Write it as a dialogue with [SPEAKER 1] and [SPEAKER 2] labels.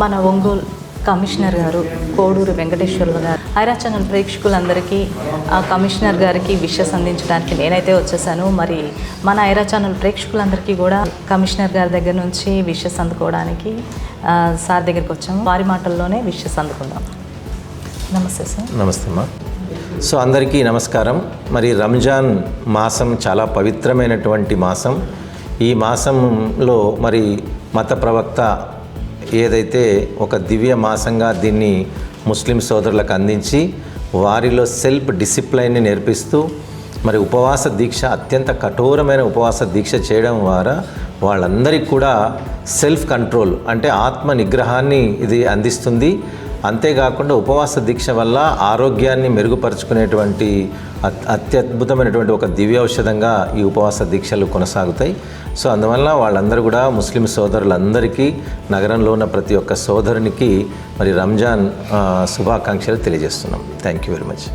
[SPEAKER 1] మన ఒంగోలు కమిషనర్ గారు కోడూరు వెంకటేశ్వర్లు గారు ఐరా ఛానల్ ప్రేక్షకులందరికీ కమిషనర్ గారికి విషెస్ అందించడానికి నేనైతే వచ్చేసాను. మరి మన ఐరా ఛానల్ ప్రేక్షకులందరికీ కూడా కమిషనర్ గారి దగ్గర నుంచి విషెస్ అందుకోవడానికి సార్ దగ్గరికి వచ్చాము. వారి మాటల్లోనే విషెస్ అందుకుందాం. నమస్తే సార్.
[SPEAKER 2] నమస్తే అమ్మా. సో అందరికీ నమస్కారం. మరి రంజాన్ మాసం చాలా పవిత్రమైనటువంటి మాసం. ఈ మాసంలో మరి మత ప్రవక్త ఏదైతే ఒక దివ్య మాసంగా దీన్ని ముస్లిం సోదరులకు అందించి వారిలో సెల్ఫ్ డిసిప్లైన్ని నేర్పిస్తూ మరి ఉపవాస దీక్ష, అత్యంత కఠోరమైన ఉపవాస దీక్ష చేయడం ద్వారా వాళ్ళందరికీ కూడా సెల్ఫ్ కంట్రోల్ అంటే ఆత్మ నిగ్రహాన్ని ఇది అందిస్తుంది. అంతేకాకుండా ఉపవాస దీక్ష వల్ల ఆరోగ్యాన్ని మెరుగుపరుచుకునేటువంటి అత్యద్భుతమైనటువంటి ఒక దివ్యౌషధంగా ఈ ఉపవాస దీక్షలు కొనసాగుతాయి. సో అందువల్ల వాళ్ళందరూ కూడా ముస్లిం సోదరులందరికీ, నగరంలో ఉన్న ప్రతి ఒక్క సోదరునికి మరి రంజాన్ శుభాకాంక్షలు తెలియజేస్తున్నాం. Thank you very much.